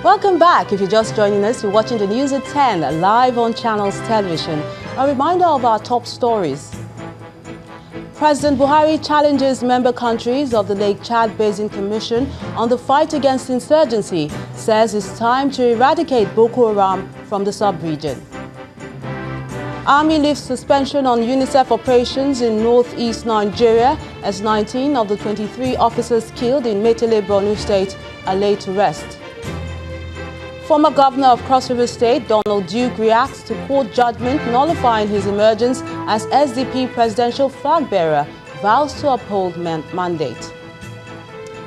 Welcome back. If you're just joining us, you're watching the news at 10 live on Channels Television. A reminder of our top stories. President Buhari challenges member countries of the Lake Chad Basin Commission on the fight against insurgency, says it's time to eradicate Boko Haram from the sub-region. Army lifts suspension on UNICEF operations in northeast Nigeria as 19 of the 23 officers killed in Metele, Borno State are laid to rest. Former governor of Oyo State, Donald Duke, reacts to court judgment nullifying his emergence as SDP presidential flag bearer, vows to uphold mandate.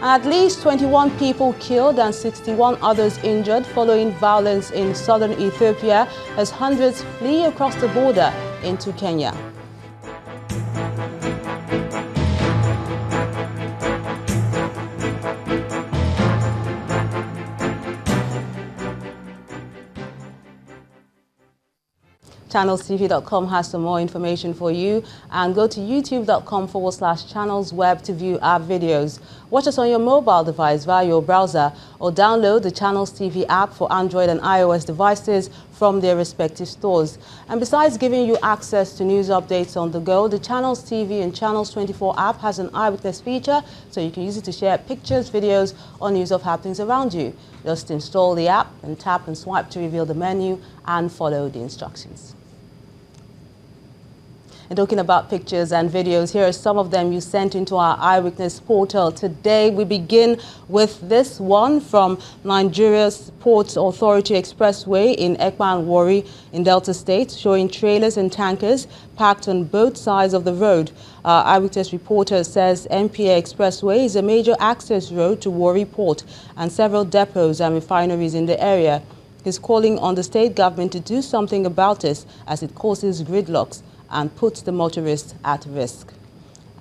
At least 21 people killed and 61 others injured following violence in southern Ethiopia as hundreds flee across the border into Kenya. ChannelsTV.com has some more information for you, and go to youtube.com/channelsweb to view our videos. Watch us on your mobile device via your browser or download the Channels TV app for Android and iOS devices from their respective stores. And besides giving you access to news updates on the go, the Channels TV and Channels 24 app has an Eyewitness feature, so you can use it to share pictures, videos, or news of happenings around you. Just install the app and tap and swipe to reveal the menu and follow the instructions. And talking about pictures and videos, here are some of them you sent into our Eyewitness portal. Today, we begin with this one from Nigeria's Ports Authority Expressway in Ekpan Warri in Delta State, showing trailers and tankers parked on both sides of the road. Eyewitness reporter says MPA Expressway is a major access road to Warri Port and several depots and refineries in the area. He's calling on the state government to do something about this as it causes gridlocks and puts the motorists at risk.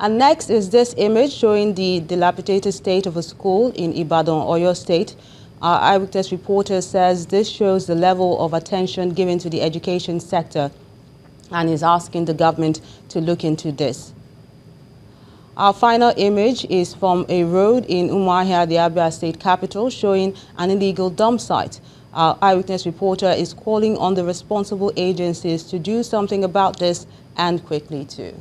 And next is this image showing the dilapidated state of a school in Ibadan, Oyo State. Our Eyewitness reporter says this shows the level of attention given to the education sector and is asking the government to look into this. Our final image is from a road in Umuahia, the Abia State capital, showing an illegal dump site. Our Eyewitness reporter is calling on the responsible agencies to do something about this, and quickly too.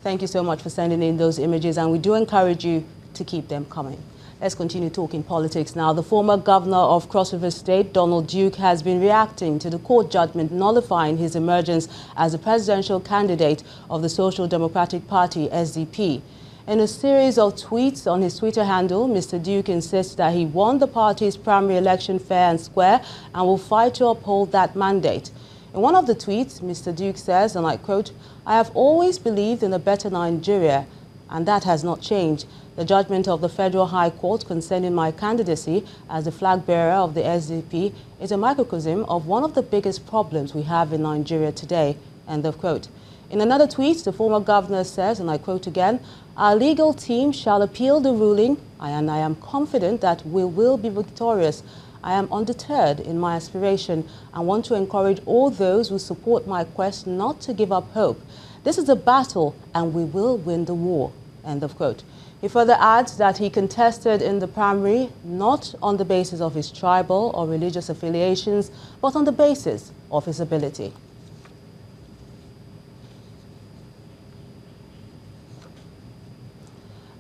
Thank you so much for sending in those images, and we do encourage you to keep them coming. Let's continue talking politics now. The former governor of Oyo State, Donald Duke, has been reacting to the court judgment nullifying his emergence as the presidential candidate of the Social Democratic Party, SDP. In a series of tweets on his Twitter handle, Mr. Duke insists that he won the party's primary election fair and square and will fight to uphold that mandate. In one of the tweets, Mr. Duke says, and I quote, "I have always believed in a better Nigeria, and that has not changed. The judgment of the Federal High Court concerning my candidacy as the flag bearer of the SDP is a microcosm of one of the biggest problems we have in Nigeria today." End of quote. In another tweet, the former governor says, and I quote again, "Our legal team shall appeal the ruling, and I am confident that we will be victorious. I am undeterred in my aspiration and want to encourage all those who support my quest not to give up hope. This is a battle and we will win the war." End of quote. He further adds that he contested in the primary not on the basis of his tribal or religious affiliations, but on the basis of his ability.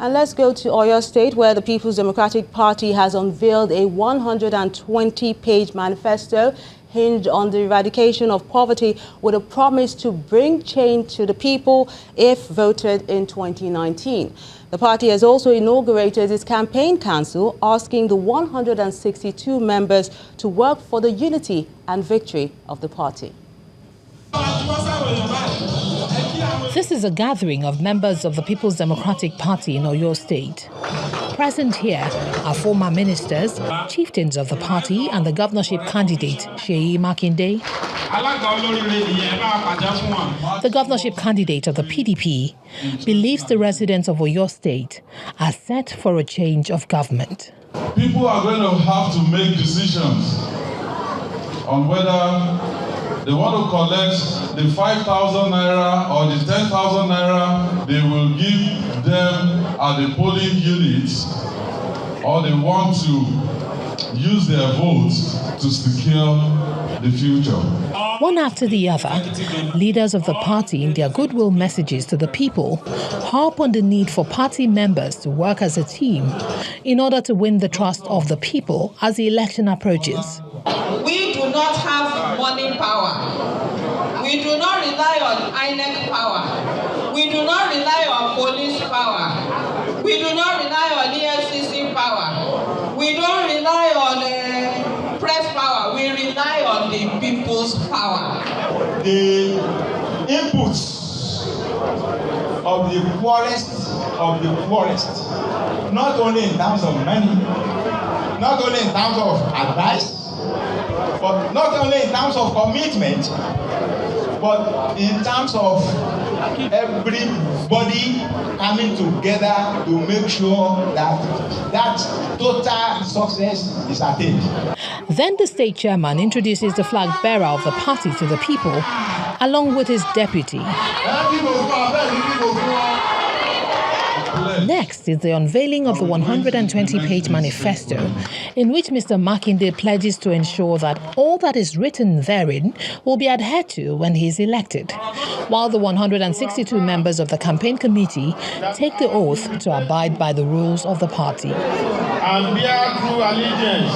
And let's go to Oyo State, where the People's Democratic Party has unveiled a 120-page manifesto hinged on the eradication of poverty with a promise to bring change to the people if voted in 2019. The party has also inaugurated its campaign council, asking the 162 members to work for the unity and victory of the party. This is a gathering of members of the People's Democratic Party in Oyo State. Present here are former ministers, chieftains of the party, and the governorship candidate, Seyi Makinde. The governorship candidate of the PDP believes the residents of Oyo State are set for a change of government. People are going to have to make decisions on whether they want to collect the 5,000 naira or the 10,000 naira they will give them at the polling units, or they want to use their votes to secure the future. One after the other, leaders of the party in their goodwill messages to the people harp on the need for party members to work as a team in order to win the trust of the people as the election approaches. We do not have money power. We do not rely on INEC power. We do not rely on police power. We do not rely on EFCC power. We don't rely on press power. We rely on the people's power. The inputs of the poorest, not only in terms of money, not only in terms of advice, but not only in terms of commitment, but in terms of everybody coming together to make sure that total success is attained. Then the state chairman introduces the flag bearer of the party to the people, along with his deputy. Next is the unveiling of the 120-page manifesto, in which Mr. Makinde pledges to ensure that all that is written therein will be adhered to when he is elected, while the 162 members of the campaign committee take the oath to abide by the rules of the party. And bear true allegiance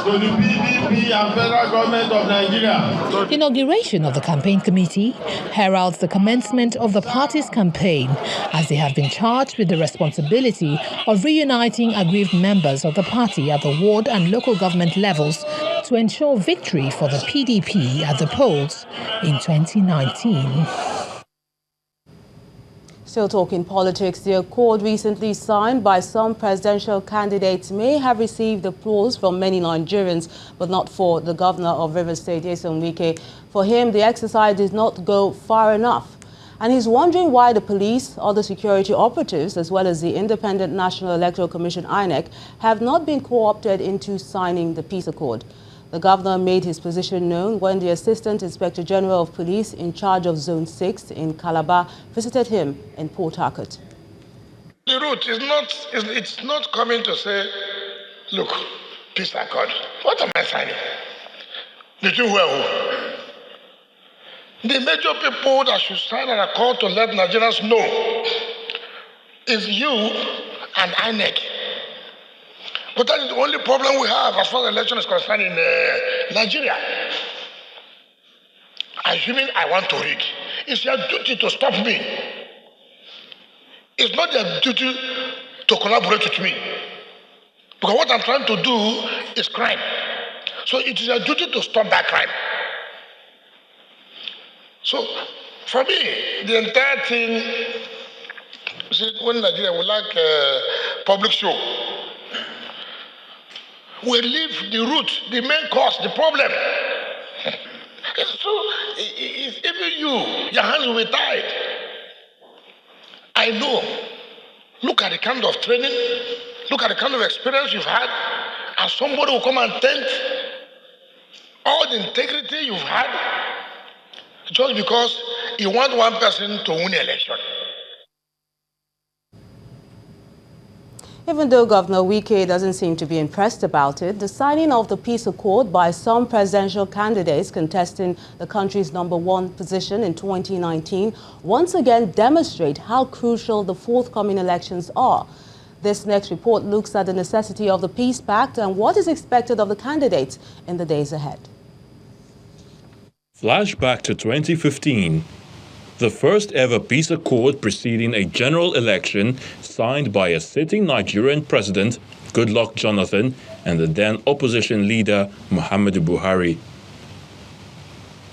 to the PDP and federal government of Nigeria. Inauguration of the campaign committee heralds the commencement of the party's campaign, as they have been charged with the responsibility of reuniting aggrieved members of the party at the ward and local government levels to ensure victory for the PDP at the polls in 2019. Still talking politics, the accord recently signed by some presidential candidates may have received applause from many Nigerians, but not for the governor of Rivers State, Nyesom Wike. For him, the exercise did not go far enough. And he's wondering why the police, other security operatives, as well as the Independent National Electoral Commission, INEC, have not been co-opted into signing the peace accord. The governor made his position known when the Assistant Inspector General of Police in charge of Zone 6 in Calabar visited him in Port Harcourt. The route is not coming to say, look, peace accord. What am I signing? Between who and who? The major people that should sign an accord to let Nigerians know is you and INEC. But that is the only problem we have as far as the election is concerned in Nigeria. Assuming I want to rig, it's your duty to stop me. It's not their duty to collaborate with me. Because what I'm trying to do is crime. So it is your duty to stop that crime. So for me, the entire thing, see, when Nigeria would like a public show, we leave the root, the main cause, the problem. So, if even you, your hands will be tied. I know. Look at the kind of training, look at the kind of experience you've had, and somebody will come and taint all the integrity you've had just because you want one person to win the election. Even though Governor Wike doesn't seem to be impressed about it, the signing of the peace accord by some presidential candidates contesting the country's #1 position in 2019 once again demonstrate how crucial the forthcoming elections are. This next report looks at the necessity of the Peace Pact and what is expected of the candidates in the days ahead. Flashback to 2015. The first ever peace accord preceding a general election signed by a sitting Nigerian president, Goodluck Jonathan, and the then opposition leader, Muhammadu Buhari.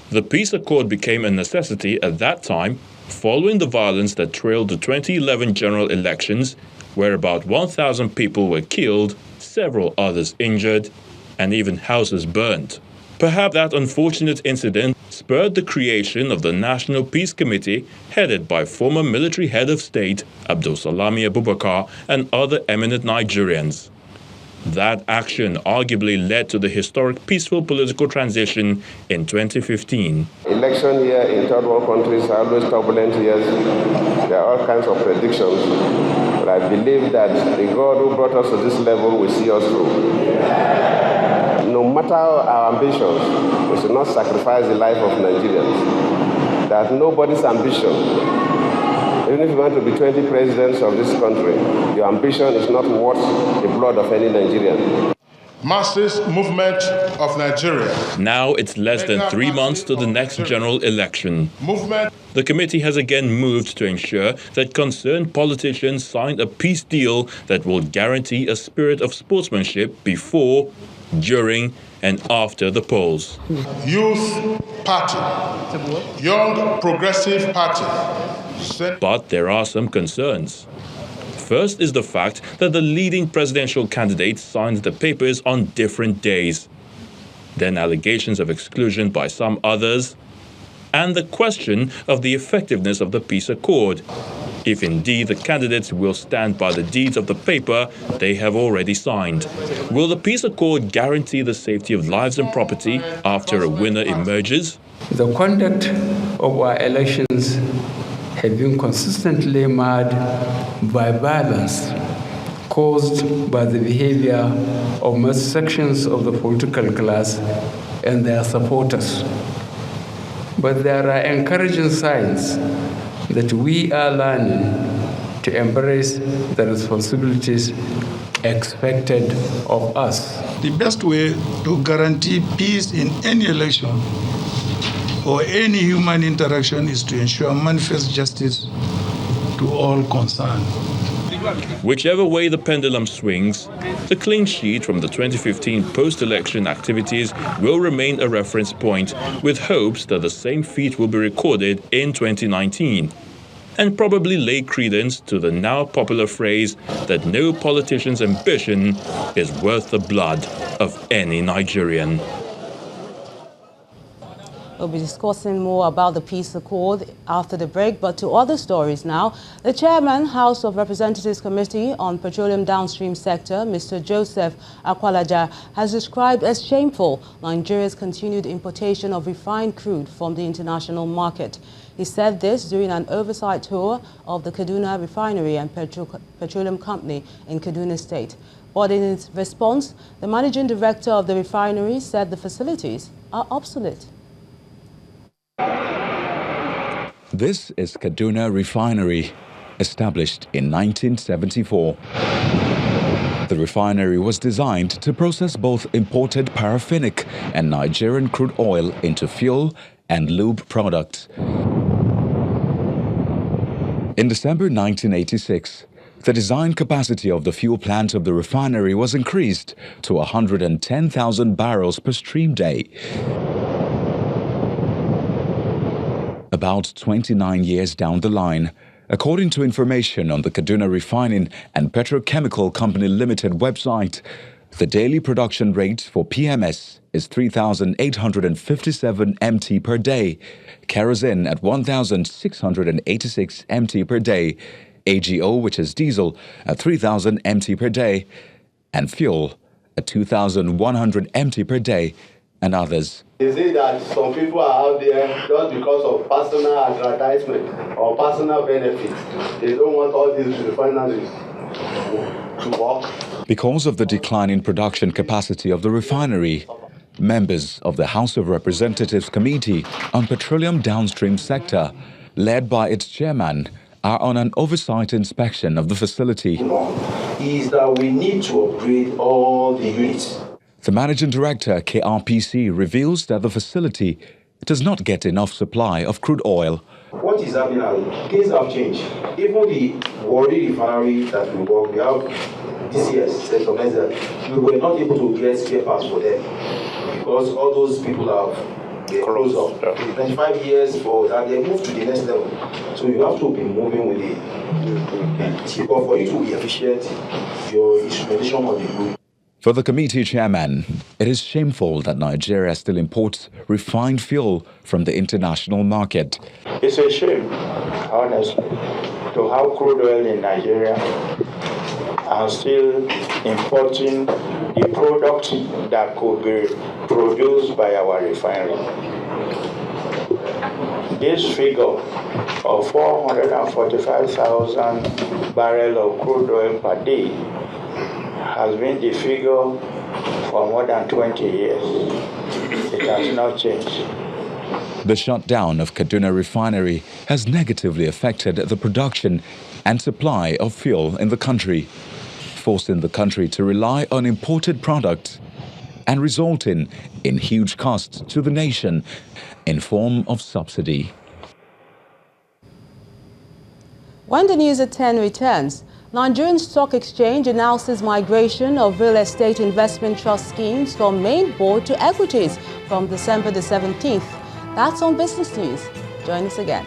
The peace accord became a necessity at that time following the violence that trailed the 2011 general elections, where about 1,000 people were killed, several others injured, and even houses burned. Perhaps that unfortunate incident spurred the creation of the National Peace Committee, headed by former military head of state Abdulsalami Abubakar and other eminent Nigerians. That action arguably led to the historic peaceful political transition in 2015. Election year in third world countries are always turbulent years. There are all kinds of predictions. But I believe that the God who brought us to this level will see us through. No matter our ambitions, we should not sacrifice the life of Nigerians. That nobody's ambition, even if you want to be 20 presidents of this country, your ambition is not worth the blood of any Nigerian. Masses movement of Nigeria. Now it's less than 3 months to the next general election. The committee has again moved to ensure that concerned politicians signed a peace deal that will guarantee a spirit of sportsmanship before, during, and after the polls. Youth Party, Young Progressive Party. But there are some concerns. First is the fact that the leading presidential candidate signed the papers on different days. Then allegations of exclusion by some others. And the question of the effectiveness of the peace accord. If indeed the candidates will stand by the deeds of the paper they have already signed. Will the peace accord guarantee the safety of lives and property after a winner emerges? The conduct of our elections have been consistently marred by violence caused by the behavior of most sections of the political class and their supporters. But there are encouraging signs that we are learning to embrace the responsibilities expected of us. The best way to guarantee peace in any election or any human interaction is to ensure manifest justice to all concerned. Whichever way the pendulum swings, the clean sheet from the 2015 post-election activities will remain a reference point, with hopes that the same feat will be recorded in 2019, and probably lay credence to the now popular phrase that no politician's ambition is worth the blood of any Nigerian. We'll be discussing more about the peace accord after the break, but to other stories now. The chairman, House of Representatives Committee on Petroleum Downstream Sector, Mr. Joseph Akwalaja, has described as shameful Nigeria's continued importation of refined crude from the international market. He said this during an oversight tour of the Kaduna Refinery and Petroleum Company in Kaduna State. But in its response, the managing director of the refinery said the facilities are obsolete. This is Kaduna Refinery, established in 1974. The refinery was designed to process both imported paraffinic and Nigerian crude oil into fuel and lube products. In December 1986, the design capacity of the fuel plant of the refinery was increased to 110,000 barrels per stream day. About 29 years down the line, according to information on the Kaduna Refining and Petrochemical Company Limited website, the daily production rate for PMS is 3,857 MT per day, kerosene at 1,686 MT per day, AGO, which is diesel, at 3,000 MT per day, and fuel at 2,100 MT per day, and others. They say that some people are out there just because of personal advertisement or personal benefits. They don't want all these refineries to work. Because of the decline in production capacity of the refinery, members of the House of Representatives Committee on Petroleum Downstream Sector, led by its chairman, are on an oversight inspection of the facility. Is that we need to upgrade all the units. The managing director, KRPC, reveals that the facility does not get enough supply of crude oil. What is happening now? Things have changed. Even the Warri refinery that we work, we have DCS, we were not able to get spare parts for them because all those people have closed up. 25 years for that, they moved to the next level. So you have to be moving with it. But for you to be efficient, your instrumentation must be good. For the committee chairman, it is shameful that Nigeria still imports refined fuel from the international market. It's a shame, honestly, to have crude oil in Nigeria and still importing the product that could be produced by our refinery. This figure of 445,000 barrels of crude oil per day has been the figure for more than 20 years. It has not changed. The shutdown of Kaduna Refinery has negatively affected the production and supply of fuel in the country, forcing the country to rely on imported products and resulting in huge costs to the nation in form of subsidy. When the news at 10 returns, Nigerian Stock Exchange announces migration of real estate investment trust schemes from main board to equities from December the 17th. That's on Business News. Join us again.